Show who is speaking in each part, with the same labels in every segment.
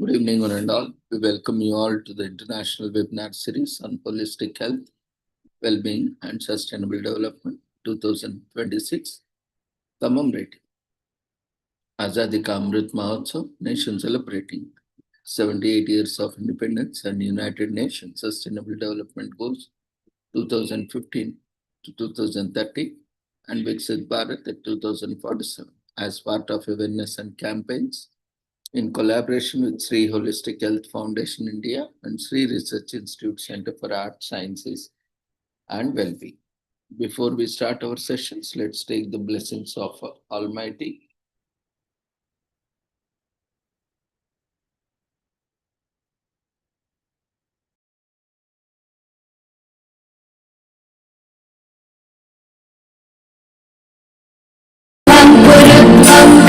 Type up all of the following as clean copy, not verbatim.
Speaker 1: Good evening, one and all. We welcome you all to the international webinar series on holistic health, well-being, and sustainable development 2026, commemorating Azadi Ka Amrit Mahotsav, nation celebrating 78 years of independence and United Nations Sustainable Development Goals 2015 to 2030 and Viksit Bharat at 2047 as part of awareness and campaigns in collaboration with Sri Holistic Health Foundation India and Sri Research Institute Center for Art Sciences and Wellbeing. Before we start our sessions, let's take the blessings of Almighty.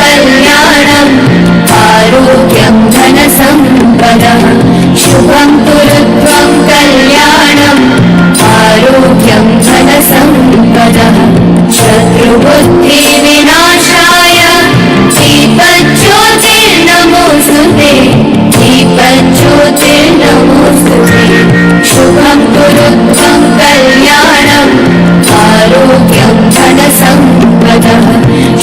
Speaker 2: कल्याणम् आरोग्यं धनसम्पदः शुभं कुरुत्वं कल्याणम् आरोग्यं धनसम्पदः शत्रुबुद्धिविनाशाय दीपज्योतिर्नमोऽस्तुते दीपज्योतिर्नमोऽस्तुते शुभं कुरुत्वं कल्याणम् आरोग्यं धनसम्पदः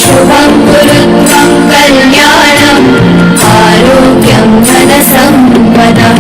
Speaker 2: शुभं कुरुत्वं कल्याणम् आरोग्यं धनसम्पदः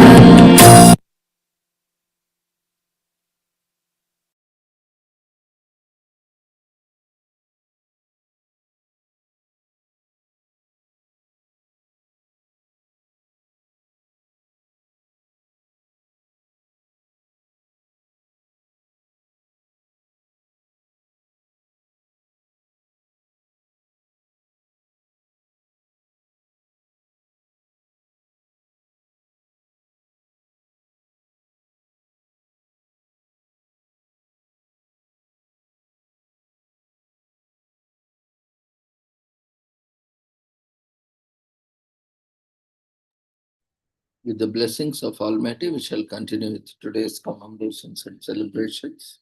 Speaker 1: With the blessings of Almighty, we shall continue with today's commemorations and celebrations.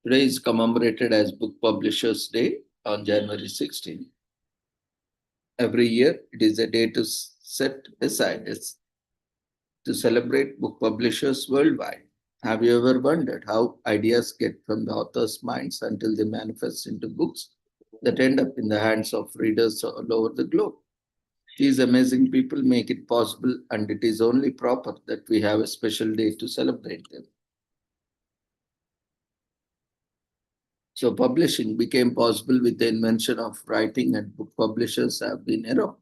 Speaker 1: Today is commemorated as Book Publishers' Day on January 16. Every year, it is a day to set aside to celebrate book publishers worldwide. Have you ever wondered how ideas get from the author's minds until they manifest into books that end up in the hands of readers all over the globe? These amazing people make it possible, and it is only proper that we have a special day to celebrate them. So publishing became possible with the invention of writing, and book publishers have been around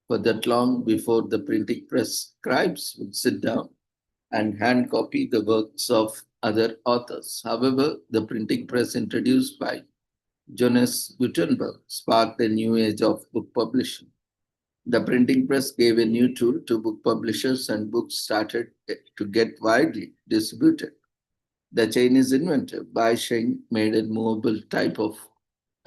Speaker 1: for that long before the printing press. Scribes would sit down and hand copy the works of other authors. However, the printing press introduced by Johannes Gutenberg sparked a new age of book publishing. The printing press gave a new tool to book publishers, and books started to get widely distributed. The Chinese inventor Bai Sheng made a movable type of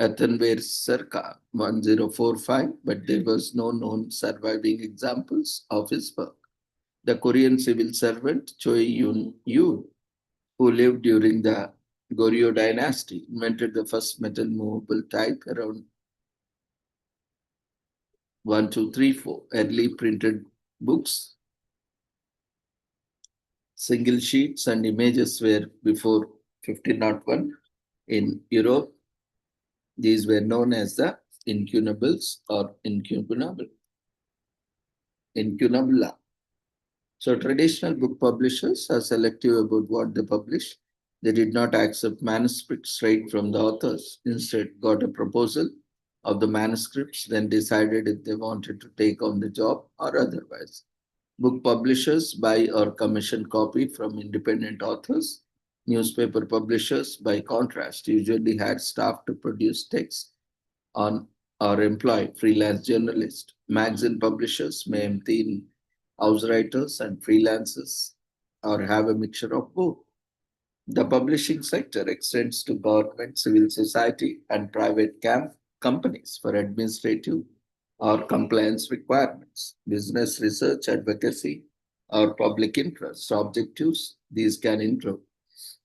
Speaker 1: earthenware circa 1045, but there was no known surviving examples of his work. The Korean civil servant Choi Yun, who lived during the Goryeo dynasty, invented the first metal movable type around 1234. Early printed books, single sheets and images were before 1501 in Europe. These were known as the incunables or incunabula. So traditional book publishers are selective about what they publish. They did not accept manuscripts straight from the authors. Instead, got a proposal of the manuscripts, then decided if they wanted to take on the job or otherwise. Book publishers buy or commission copy from independent authors. Newspaper publishers, by contrast, usually had staff to produce text on or employ freelance journalists. Magazine publishers may empty house writers and freelancers or have a mixture of both. The publishing sector extends to government, civil society, and private companies for administrative or compliance requirements, business research, advocacy, or public interest objectives. These can include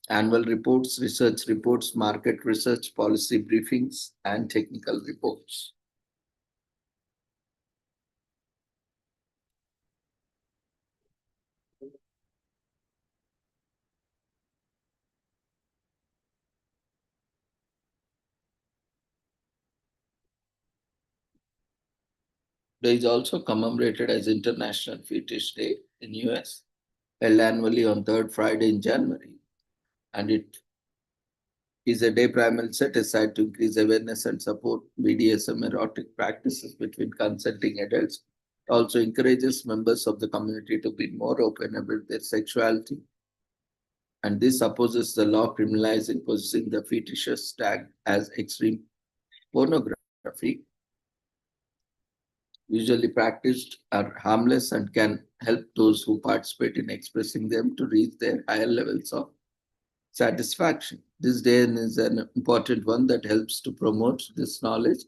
Speaker 1: annual reports, research reports, market research, policy briefings, and technical reports. Day is also commemorated as International Fetish Day in US, held annually on third Friday in January, and it is a day primarily set aside to increase awareness and support BDSM erotic practices between consenting adults. It also encourages members of the community to be more open about their sexuality, and this opposes the law criminalizing possessing the fetishes tagged as extreme pornography, usually practiced, are harmless and can help those who participate in expressing them to reach their higher levels of satisfaction. This day is an important one that helps to promote this knowledge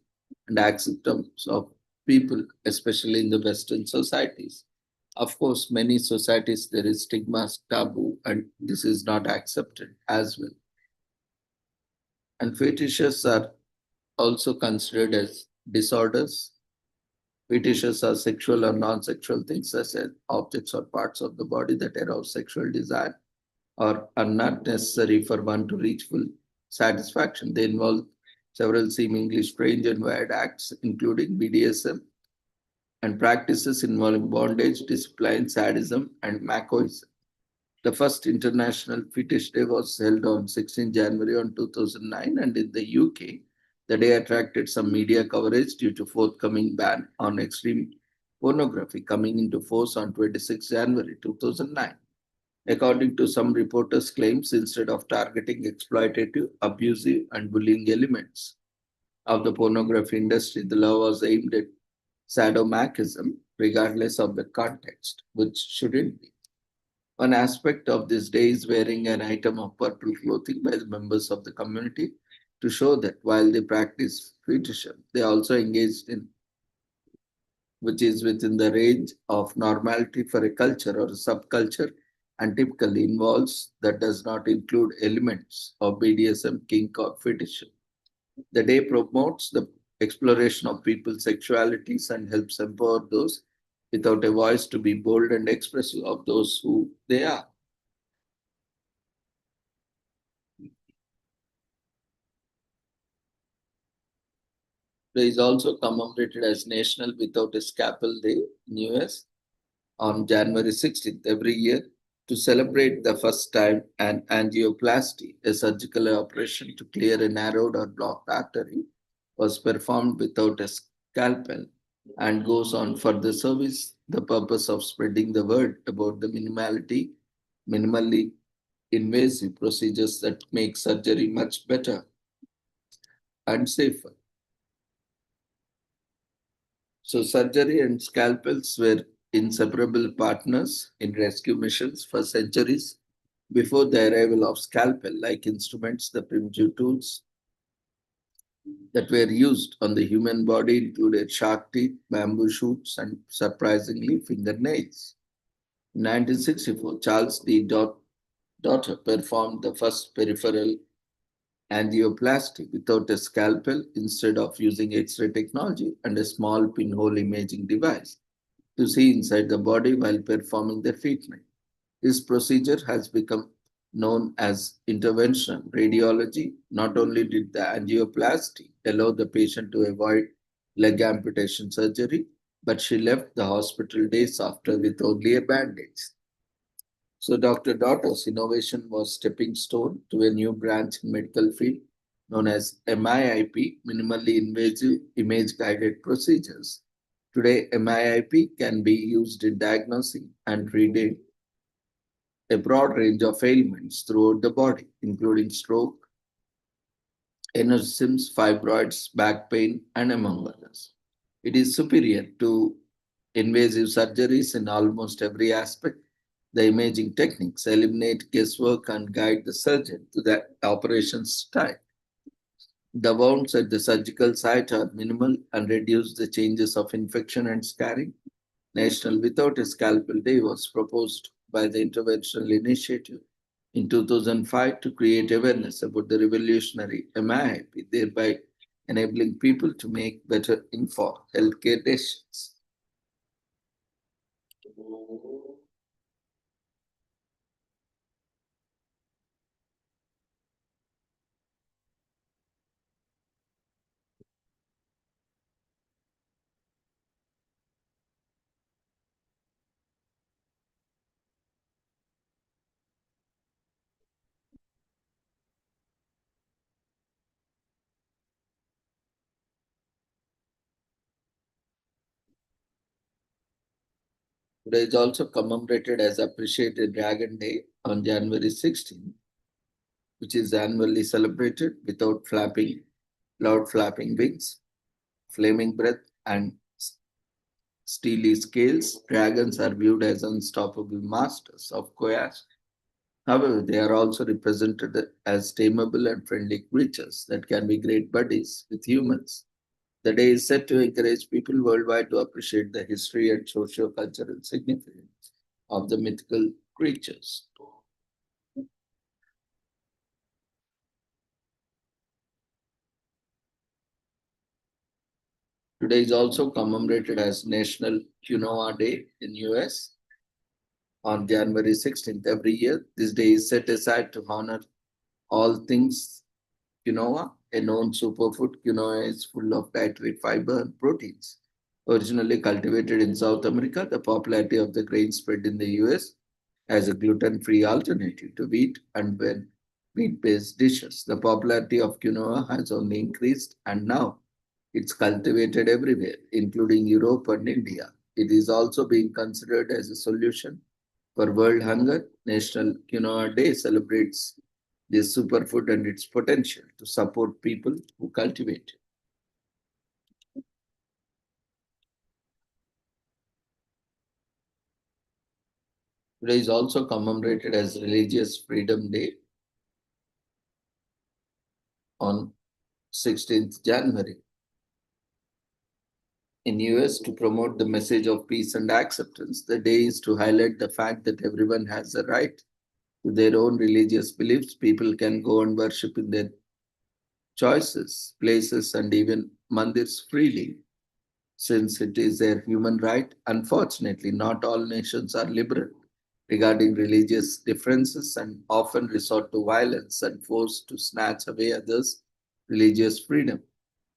Speaker 1: and acceptance of people, especially in the Western societies. Of course, many societies there is stigma, taboo, and this is not accepted as well. And fetishes are also considered as disorders. Fetishes are sexual or non-sexual things such as objects or parts of the body that arouse sexual desire or are not necessary for one to reach full satisfaction. They involve several seemingly strange and weird acts, including BDSM and practices involving bondage, discipline, sadism, and masochism. The first International Fetish Day was held on 16 January on 2009, and in the UK, the day attracted some media coverage due to forthcoming ban on extreme pornography coming into force on 26 January 2009. According to some reporters' claims, instead of targeting exploitative, abusive, and bullying elements of the pornography industry, the law was aimed at sadomasochism, regardless of the context, which shouldn't be. One aspect of this day is wearing an item of purple clothing by the members of the community to show that while they practice fetishism, they also engaged in which is within the range of normality for a culture or a subculture and typically involves that does not include elements of BDSM, kink, or fetishism. The day promotes the exploration of people's sexualities and helps empower those without a voice to be bold and expressive of those who they are. It is also commemorated as National Without a Scalpel Day in US on January 16th every year to celebrate the first time an angioplasty, a surgical operation to clear a narrowed or blocked artery, was performed without a scalpel and goes on for the service the purpose of spreading the word about the minimally invasive procedures that make surgery much better and safer. So surgery and scalpels were inseparable partners in rescue missions for centuries before the arrival of scalpel-like instruments. The primitive tools that were used on the human body included shark teeth, bamboo shoots, and surprisingly fingernails. In 1964, Charles D. Daughter performed the first peripheral angioplasty without a scalpel instead of using X-ray technology and a small pinhole imaging device to see inside the body while performing the treatment. This procedure has become known as interventional radiology. Not only did the angioplasty allow the patient to avoid leg amputation surgery, but she left the hospital days after with only a bandage. So Dr. Daughter's innovation was stepping stone to a new branch in medical field known as MIIP, minimally invasive image guided procedures. Today, MIIP can be used in diagnosing and treating a broad range of ailments throughout the body, including stroke, aneurysms, fibroids, back pain, and among others. It is superior to invasive surgeries in almost every aspect. The imaging techniques eliminate guesswork and guide the surgeon to the operation's time. The wounds at the surgical site are minimal and reduce the changes of infection and scarring. National Without a Scalpel Day was proposed by the Interventional Initiative in 2005 to create awareness about the revolutionary MIP, thereby enabling people to make better informed healthcare decisions. Today is also commemorated as Appreciated Dragon Day on January 16th, which is annually celebrated without loud flapping wings, flaming breath, and steely scales. Dragons are viewed as unstoppable masters of chaos. However, they are also represented as tameable and friendly creatures that can be great buddies with humans. The day is set to encourage people worldwide to appreciate the history and socio-cultural significance of the mythical creatures. Today is also commemorated as National Quinoa Day in US on January 16th. Every year, this day is set aside to honor all things quinoa, a known superfood. Quinoa is full of dietary fiber and proteins. Originally cultivated in South America, the popularity of the grain spread in the US as a gluten-free alternative to wheat and when wheat-based dishes. The popularity of quinoa has only increased and now it's cultivated everywhere, including Europe and India. It is also being considered as a solution for world hunger. National Quinoa Day celebrates this superfood and its potential to support people who cultivate it. Today is also commemorated as Religious Freedom Day on 16th January. In US, to promote the message of peace and acceptance, the day is to highlight the fact that everyone has a right to their own religious beliefs. People can go and worship in their choices, places, and even mandirs freely, since it is their human right. Unfortunately, not all nations are liberal regarding religious differences and often resort to violence and force to snatch away others' religious freedom.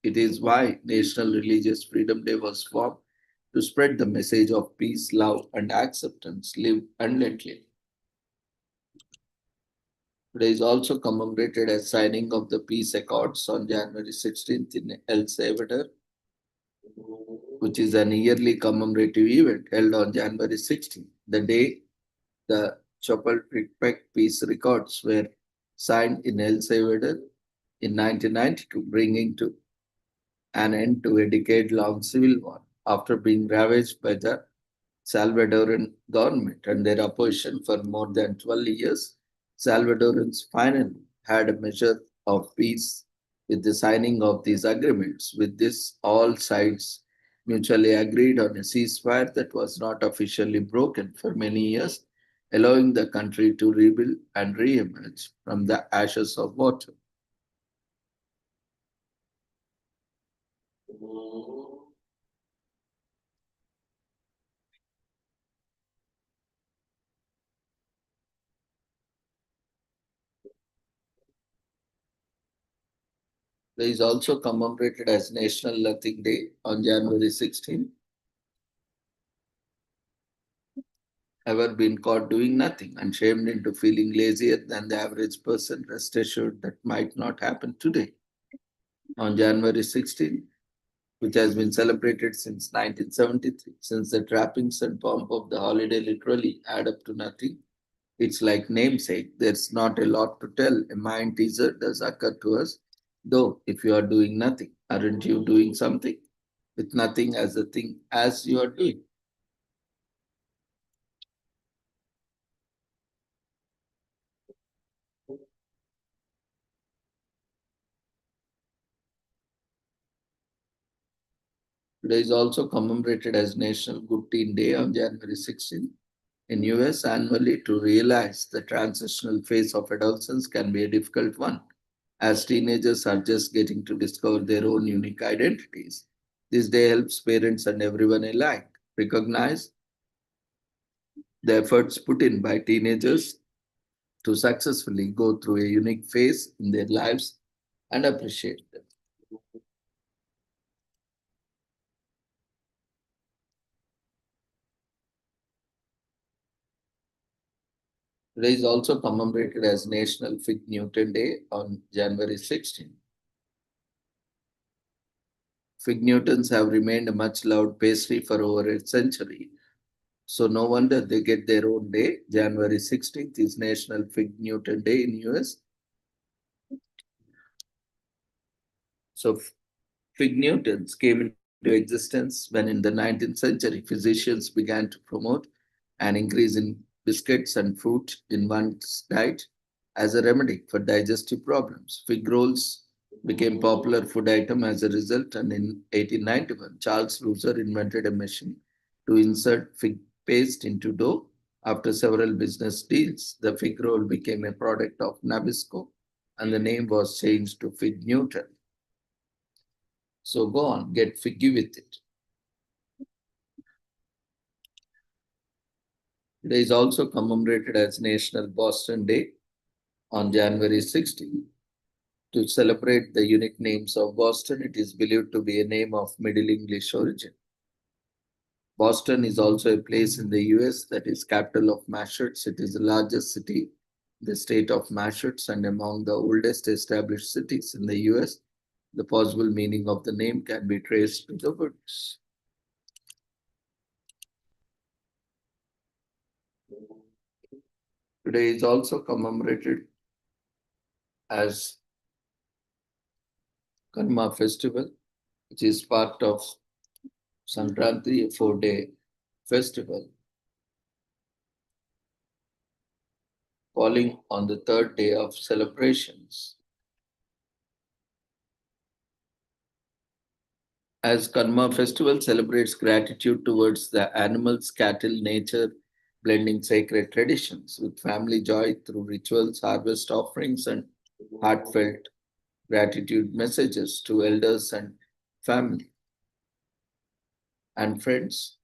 Speaker 1: It is why National Religious Freedom Day was formed to spread the message of peace, love, and acceptance. Live and let live. Today is also commemorated as signing of the peace accords on January 16th in El Salvador, which is an yearly commemorative event held on January 16th, the day the Chapultepec peace records were signed in El Salvador in 1992, bringing to an end to a decade-long civil war. After being ravaged by the Salvadoran government and their opposition for more than 12 years, Salvadorans finally had a measure of peace with the signing of these agreements. With this, all sides mutually agreed on a ceasefire that was not officially broken for many years, allowing the country to rebuild and re-emerge from the ashes of war. There is also commemorated as National Nothing Day on January 16th. Ever been caught doing nothing and shamed into feeling lazier than the average person? Rest assured that might not happen today. On January 16th, which has been celebrated since 1973, since the trappings and pomp of the holiday literally add up to nothing. It's like namesake. There's not a lot to tell. A mind teaser does occur to us. Though, if you are doing nothing, aren't you doing something? With nothing as a thing as you are doing. Today is also commemorated as National Good Teen Day on January 16th. In US, annually to realize the transitional phase of adolescence can be a difficult one, as teenagers are just getting to discover their own unique identities. This day helps parents and everyone alike recognize the efforts put in by teenagers to successfully go through a unique phase in their lives and appreciate them. Today is also commemorated as National Fig Newton Day on January 16th. Fig Newtons have remained a much loved pastry for over a century. So no wonder they get their own day. January 16th is National Fig Newton Day in US. So fig Newtons came into existence when in the 19th century physicians began to promote an increase in biscuits and fruit in one's diet as a remedy for digestive problems. Fig rolls became popular food item as a result, and in 1891 Charles Rooser invented a machine to insert fig paste into dough. After several business deals, the fig roll became a product of Nabisco and the name was changed to Fig Newton. So go on, get figgy with it. Today is also commemorated as National Boston Day on January 16. To celebrate the unique names of Boston, it is believed to be a name of Middle English origin. Boston is also a place in the US that is capital of Massachusetts. It is the largest city in the state of Massachusetts and among the oldest established cities in the US. The possible meaning of the name can be traced to the woods. Today is also commemorated as Karma festival, which is part of Sankranti, a 4-day festival, falling on the third day of celebrations. As Karma festival celebrates gratitude towards the animals, cattle, nature, blending sacred traditions with family joy through rituals, harvest offerings, and heartfelt gratitude messages to elders and family and friends.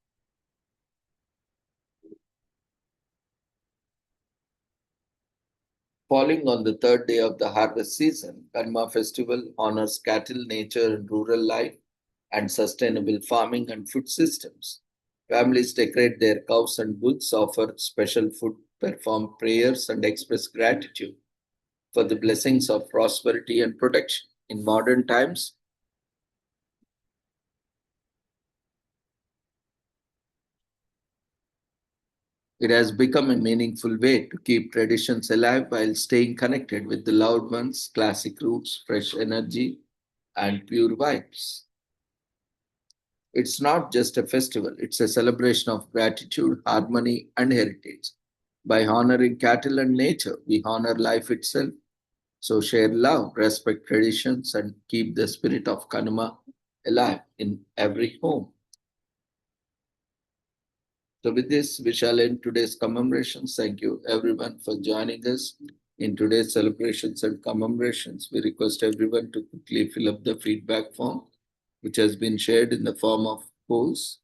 Speaker 1: Falling on the third day of the harvest season, Karma festival honors cattle, nature, and rural life and sustainable farming and food systems. Families decorate their cows and bulls, offer special food, perform prayers, and express gratitude for the blessings of prosperity and protection. In modern times, it has become a meaningful way to keep traditions alive while staying connected with the loved ones, classic roots, fresh energy, and pure vibes. It's not just a festival, it's a celebration of gratitude, harmony, and heritage. By honoring cattle and nature, we honor life itself. So share love, respect traditions, and keep the spirit of Kanuma alive in every home. So with this, we shall end today's commemorations. Thank you everyone for joining us in today's celebrations and commemorations. We request everyone to quickly fill up the feedback form, which has been shared in the form of polls.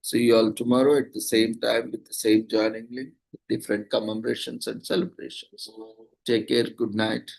Speaker 1: See you all tomorrow at the same time with the same joining link, with different commemorations and celebrations. Take care. Good night.